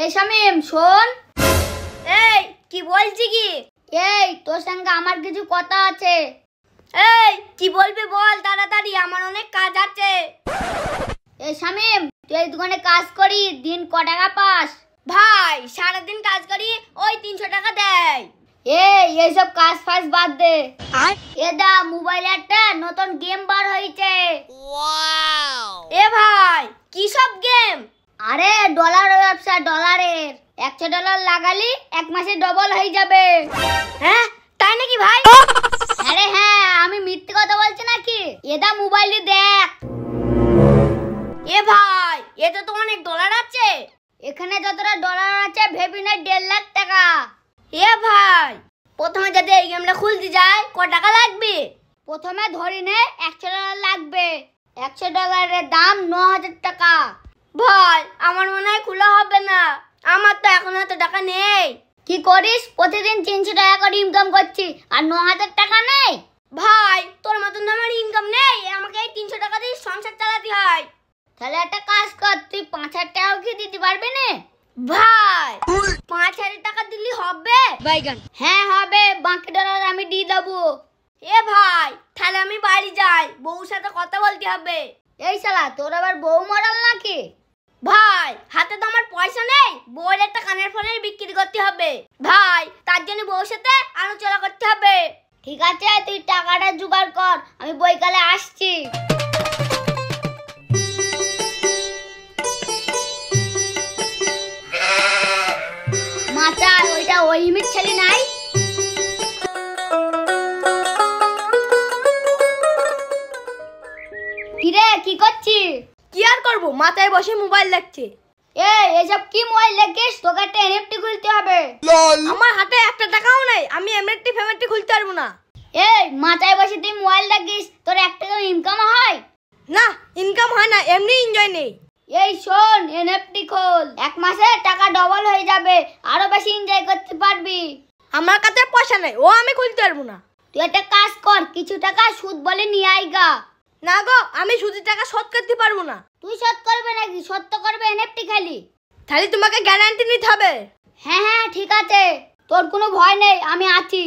এই শামিম শোন। এই কি বলছি কি? এই তোর সঙ্গে আমার কিছু কথা আছে। এই কি বলবি বল তাড়াতাড়ি, আমার অনেক কাজ আছে। এই শামিম, তুই এই দোকানে কাজ করি, দিন ক টাকা পাস? ভাই সারাদিন কাজ করি, ওই 300 টাকা দেয়। এইসব কাজ ফাজ বাদ দে। দা মোবাইলে একটা নতুন গেম বার হয়েছে। এ ভাই কি সব গেম? আরে ডলারের ব্যবসা, ডলারের। $100 লাগালি 1 মাসে ডবল হয়ে যাবে। হ্যাঁ তাই নাকি ভাই? আরে হ্যাঁ, আমি মিথ্যে কথা বলছি নাকি? দা মোবাইলে দেখ। এ ভাই এতে তো অনেক ডলার আছে। এখানে যতটা ডলার আছে ভেবি না 1.5 লাখ টাকা। এ ভাই প্রথমে যদি এই গেমটা খুলতে যাই ক টাকা লাগবে? প্রথমে ধরি নে $100 লাগবে। $100 দাম 9000 টাকা। ভাই আমার মনে হয় খোলা হবে না, আমার তো এখন এত টাকা নেই। কি করিস? প্রতিদিন 300 টাকা করে ইনকাম করছি আর 9000 টাকা নেই? ভাই তোর মতন আমার ইনকাম নেই, আমাকে এই 300 টাকা দিয়ে সংসার চালাতে হয়। তাহলে একটা কাজ কর, তুই 5000 টাকা কি দিতে পারবি না? ভাই 5000 টাকা দিলি হবে? হ্যাঁ হবে, বাকি ডলার আমি দিয়ে দেবো। এ ভাই তাহলে আমি বাড়ি যাই, বউর সাথে কথা বলতে হবে। এই শালা তোর আবার বউ মরাল নাকি? ভাই হাতে তো আমার পয়সা নেই, বউয়ের একটা কানের ফোনের বিক্রি করতে হবে। ভাই তার জন্য বউর সাথে আলোচনা করতে হবে। ঠিক আছে, তুই টাকাটা জোগাড় কর, আমি বইকালে আসছি। মাথা ওইটা ওই হিমির ছেলে নাই? কিরে কি করছিস? কি আর করবো, মাথায় বসে মোবাইল দেখছি। এসব কি মোবাইল দেখিস? তোকে একটা এনএফটি খুলতে হবে। আমার হাতে একটা টাকাও নেই, আমি এমএনটি ফেমেন্টি খুলতে পারবো না। মাথায় বসে তুই মোবাইল দেখিস, তোর 1 টাকা ইনকাম হয় না? ইনকাম হয় না, এমনি এনজয় নেই। এই শোন, এনএফটি খোল, 1 মাসে টাকা ডবল হয়ে যাবে, আরো বেশি এনজয় করতে পারবি। আমার কাছে পয়সা নেই, ও আমি খুলতে পারবো না। তুই একটা কাজ কর, কিছু টাকা সুদ বলে নিয়ে আইগা। না গো, আমি সুদের টাকা শোধ করতে পারবো না। তুই শোধ করবে নাকি? শোধ তো করবে এনএফটি খালি। তাহলে তোমাকে গ্যারান্টি নিতে হবে। হ্যাঁ ঠিক আছে, তোর কোনো ভয় নেই, আমি আছি।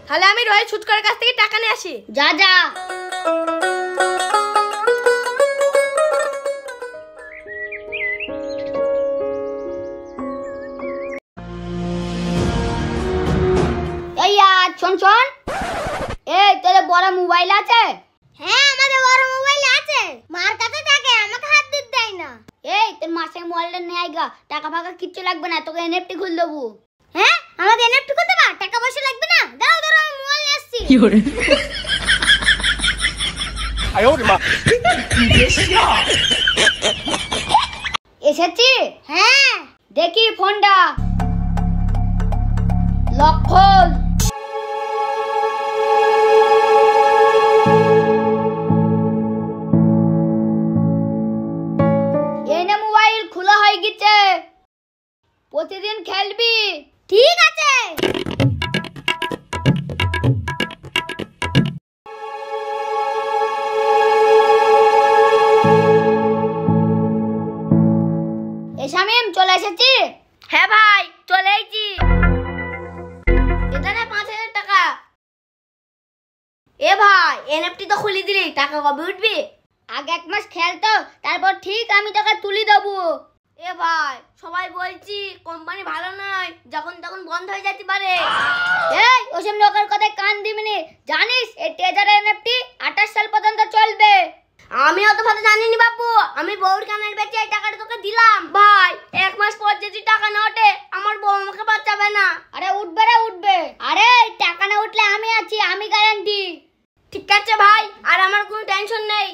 তাহলে আমি রোহিত সুদকরের কাছ থেকে টাকা নিয়ে আসি। যা যা। শোন শোন, তোর বড় মোবাইল আছে? হ্যাঁ আমাদের বড় মোবাইল আছে, মার কাছে থাকে, আমাকে হাত দিতে দেয় না। তোর মাসে মোবাইলটা নিয়ে আইগা, টাকা ফাকা কিচ্ছু লাগবে না, তোকে এনএফটি খুলে দেবো। হ্যাঁ আমাকে এনএফটি করতে পার, টাকা পয়সা লাগবে না? দাও দাও, আমি মোবাইল নিয়ে আসছি। এসেছি? হ্যাঁ দেখি ফোনটা। লক খোল। এই না মোবাইল খোলা হয়ে গেছে, প্রতিদিন খেলবি। ঠিক আছে। শামিম চলে এসেছি। হ্যাঁ ভাই চলে এসেছি। এখানে 5000 টাকা। এ ভাই এনএফটি তো খুলে দিলি, টাকা কবে উঠবে? আগে 1 মাস খেল তো, তারপর ঠিক আমি টাকা তুলে দেবো। এ ভাই সবাই বলছি কোম্পানি ভালো নয়, যখন তখন বন্ধ হয়ে যেতে পারে। ওসব লোকের কথায় কান দিবি না, জানিস এই ট্রেজার এনএফটি 28 সাল পর্যন্ত চলবে। আমি অত ভালো জানিনি বাপু, আমি বউর কানের বেচে এই টাকাটা তোকে দিলাম। ভাই 1 মাস পর যদি টাকা না ওঠে, আমার বউ আমাকে বাঁচাবে না। আরে উঠবে রে উঠবে, আরে টাকা না উঠলে আমি আছি, আমি গ্যারান্টি। ঠিক আছে ভাই, আর আমার কোনো টেনশন নেই।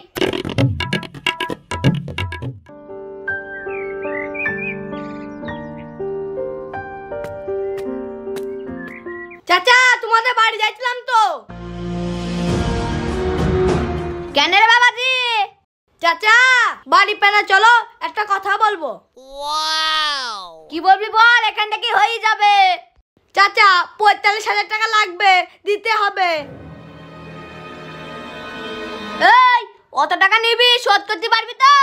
চাচা তোমাদের বাড়ি যাইছিলাম তো। কেন রে বাবাজি? চাচা বাড়ি পেনা চলো, একটা কথা বলবো। কি বলবি বল, এখান থেকে হয়ে যাবে। চাচা 45,000 টাকা লাগবে, দিতে হবে। এই অত টাকা নিবি, শোধ করতে পারবি তো?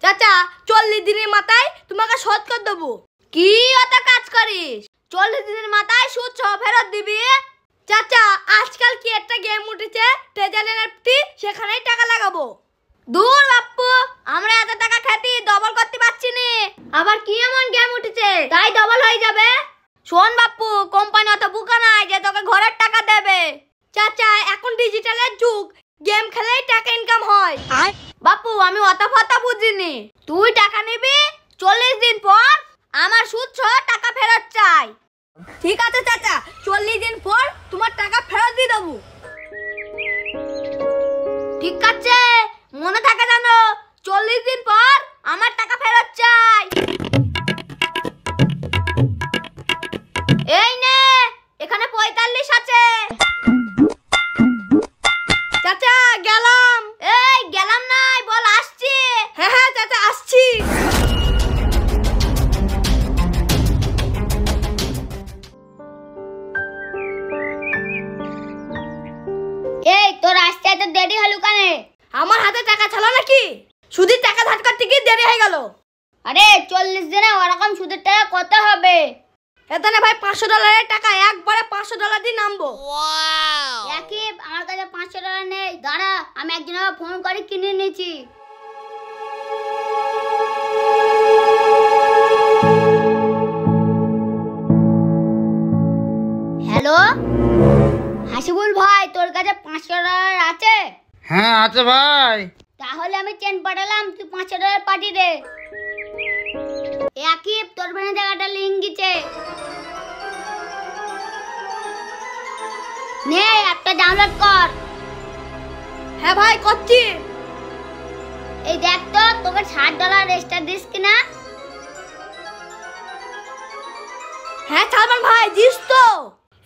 চাচা 40 দিনের মাথায় তোমাকে শোধ করে দেবো। কি অত কাজ করিস? 40 দিনের মাথায় সুদ সহ ফেরত দিবি? চাচা আজকাল কি একটা গেম উঠেছে ট্রেজার এনএফটি, সেখানেই টাকা লাগাবো। দূর বাপ্পু, আমরা এত টাকা খেতে ডবল করতে পারছি না। আবার কি এমন গেম উঠেছে তাই ডবল হয়ে যাবে? শোন বাপ্পু, কোম্পানি অত বোকা নাই যে তোকে ঘরের টাকা দেবে। চাচা এখন ডিজিটালের যুগ, গেম খেলেই টাকা ইনকাম হয়। বাপ্পু আমি অত ফতা বুঝিনি। তুই টাকা নিবি, 40 দিন পর আমার সুদ সহ টাকা ফেরত চাই। ঠিক আছে চাচা, 40 দিন পর তোমার টাকা ফেরত দিয়ে দেবো। ঠিক আছে, মনে থাকে জানো, 40 দিন পর আমার টাকা ফেরত চাই। এই নে, এখানে 45 আছে। চাচা গেলাম। এই গেলাম নাই, বল আসছি। হ্যাঁ হ্যাঁ চাচা আসছি। এই তোর আসতে এত দেরি হলো কেন? আমার হাতে টাকা ছিল নাকি? সুদের টাকা ধার করতে গিয়ে দেরি হয়ে গেল। আরে 40 দিনে ওরকম সুদের টাকা কত হবে? এখানে ভাই $500 টাকা একবারে $500 দিয়ে নামবো। রাকিব, আমার কাছে $500 নেই, দাঁড়া আমি একজনকে ফোন করে কিনে নিয়েছি। হ্যালো হাসিবুল ভাই, তোর কাছে $500 আছে? হ্যাঁ আছে ভাই। তাহলে আমি চেন পাঠালাম, তুই $500 পাঠিয়ে দে। রাকিব, তোর ফোনে জায়গাটা লিঙ্ক গেছে, নে অ্যাপটা ডাউনলোড কর। হ্যাঁ ভাই করছি। এই দেখ তো তোকে $60 এক্সট্রা দিস কিনা। হ্যাঁ সালমান ভাই দিস তো।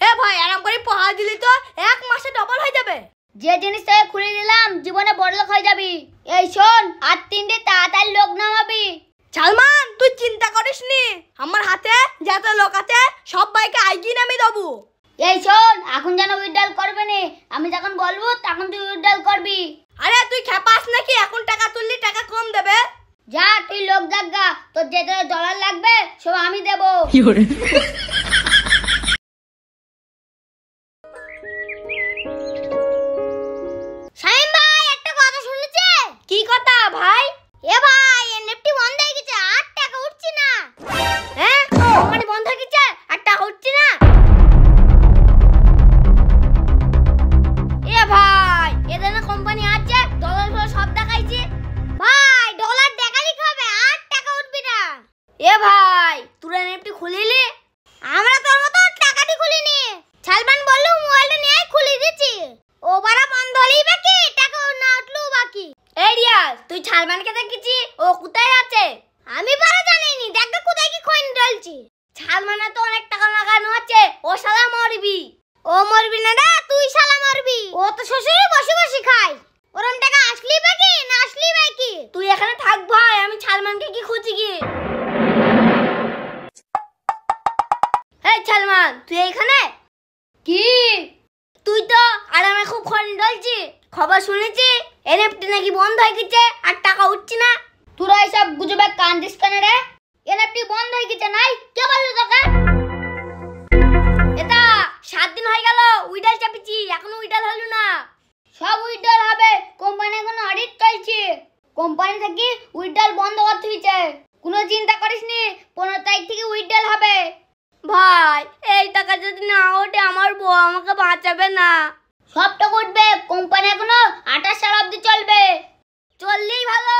এ ভাই আরাম করে পড়া দিলি তো 1 মাসে ডবল হয়ে যাবে। যে জিনিস তোকে খুলে দিলাম জীবনে বড়লোক হয়ে যাবি। এই শোন, আর 3 তাড়াতাড়ি লোক নামাবি। সালমান তুই চিন্তা করিস নি, আমার হাতে যত লোক আছে সব বাইকে আইগি নামিয়ে দেবো। এই শোন, এখন যেন উইথড্রল করবে না, আমি যখন বলবো তখন তুই উইথড্রল করবি। আরে তুই খেপাস নাকি? এখন টাকা তুললি টাকা কম দেবে। যা তুই লোক জাগা, তোর যে ডলার লাগবে সব আমি দেবো। শামিম ভাই একটা কথা শুনেছে? কি কথা ভাই? এ ভাই এনএফটি বন্ধ হয়ে গেছে, আর টাকা উঠছে না। হ্যাঁ কোম্পানি বন্ধ হয়ে গেছে আর টাকা উঠছে না? এ ভাই এদের না কোম্পানি আছে, ডলার ফলার সব দেখাইছে। ভাই ডলার দেখালি হবে, আর টাকা উঠবে না। এ ভাই তুই এনএফটি খুলিলি? আমরা তোর মতো টাকাটি খুলিনি। সালমান বলল মোবাইলটা নিয়ে খুলে দিচ্ছি, ও বারা বন্ধ হলেই বাকি, টাকা না উঠলেও বাকি। এই রিয়াজ, তুই সালমানকে দেখেছি? ও কোথায় আছে? আমি বারা জানিনি, দেখবে কোথায় কি খৈন ঢালছি। সালমানের তো অনেক টাকা লাগানো আছে, ও শালা মরবি। ও মরবি না রে, তুই শালা মরবি। ও তো শ্বশুরে বসে বসে খায়, ওরম টাকা আসলি বাকি না আসলি বাকি। তুই এখানে থাক ভাই, আমি সালমানকে কি খুঁজি গিয়ে। এই সালমান তুই এখানে কি? তুই তো আরামে খুব খনি ঢলছি, খবর শুনেছি এনএফটি নাকি বন্ধ হয়ে গেছে আর টাকা উঠছে না। তোরা এসব গুজবে কান দিস কেন রে? এনএফটি বন্ধ হয়ে গেছে নাই, কে বললো তোকে? এটা 7 দিন হয়ে গেল উইডাল চাপিছি, এখনো উইডাল হলো না। সব উইথড্রল হবে, কোম্পানি এখন অডিট চলছে, কোম্পানি থেকে উইথড্রল বন্ধ করতে হয়েছে। কোনো চিন্তা করিস নি, 15 তারিখ থেকে উইথড্রল হবে। ভাই এই টাকা যদি না ওঠে আমার বউ আমাকে বাঁচাবে না। সব টাকা উঠবে, কোম্পানি এখনো 28 সাল অবধি চলবে। চললেই ভালো।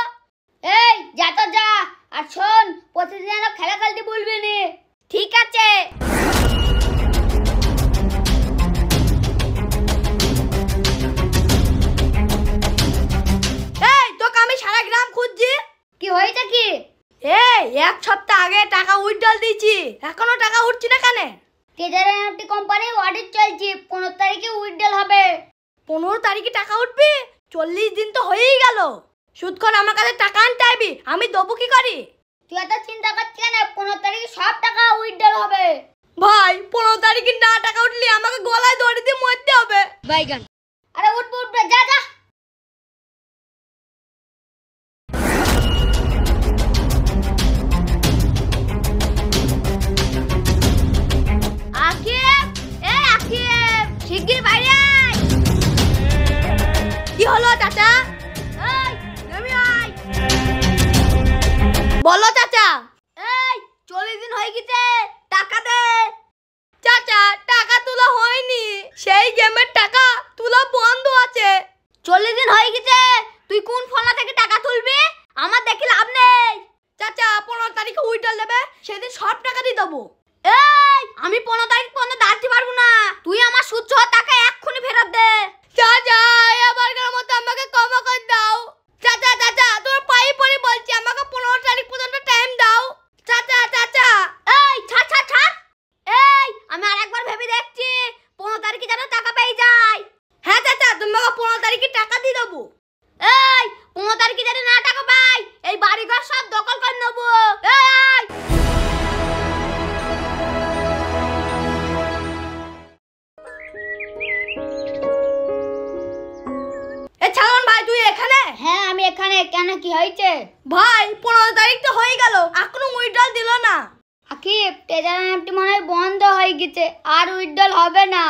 এই যা তো যা, আর শোন প্রতিদিন যেন খেলা খেলতে বলবি নি। ঠিক আছে। এই তোকে আমি সারা গ্রাম খুঁজছি। কি হয়েছে কি? এই 1 সপ্তাহ আগে টাকা উইথড্রল দিয়েছি, এখনো টাকা উঠছে না কেন? ট্রেজার এনএফটি কোম্পানি অডিট চলছে, 15 তারিখে উইথড্রল হবে। 15 তারিখে টাকা উঠবে? 40 দিন তো হয়েই গেল। সুদক্ষণ আমার কাছে টাকা আনতে আইবি, আমি দেবো কি করি? তুই এত চিন্তা করছিস কেন? 15 তারিখে সব টাকা উইথড্রল হবে। ভাই 15 তারিখে না টাকা উঠলে আমাকে গলায় দড়ি দিয়ে মরতে হবে। বাইগান। আরে উঠবে উঠবে, যা যা। বলো চাচা। এই 40 দিন হয়ে গেছে, টাকা দে। চাচা টাকা তোলা হয়নি, সেই গেমের টাকা তোলা বন্ধ আছে। 40 দিন হয়ে গেছে, তুই কোন ফোনা থেকে টাকা তুলবি? আমার দেখি লাভ নেই। চাচা 15 তারিখে উইড্রল দেবে, সেদিন সব টাকা দিয়ে দেবো। এই আমি 15 তারিখ পর্যন্ত দাঁড়াতে পারবো না, তুই আমার সুদ সহ টাকা এক্ষুনি ফেরত দে। চাচা এবারকার মতো আমাকে ক্ষমা করে দাও। চাচা চাচা তোর পায়ে পড়ে বলছি, আমাকে 15 তারিখ পর্যন্ত টাইম দাও। চাচা চাচা এই ছাড় ছাড় ছাড়। এই আমি আরেকবার ভেবে দেখছি, 15 তারিখে যেন টাকা পেয়ে যাই। হ্যাঁ চাচা তোমাকে 15 তারিখে টাকা দিয়ে দেবো। এই 15 তারিখে যেন না টাকা পাই, এই বাড়িঘর সব দখল করে নেবো। এই ছাগল ভাই তুই এখানে? হ্যাঁ আমি এখানে। কেন, কি হয়েছে? ভাই 15 তারিখ তো হয়ে গেল, এখনো উইড্রল দিল না। আকিব ট্রেজার অ্যাপটি মনে হয় বন্ধ হয়ে গেছে, আর উইথড্রল হবে না।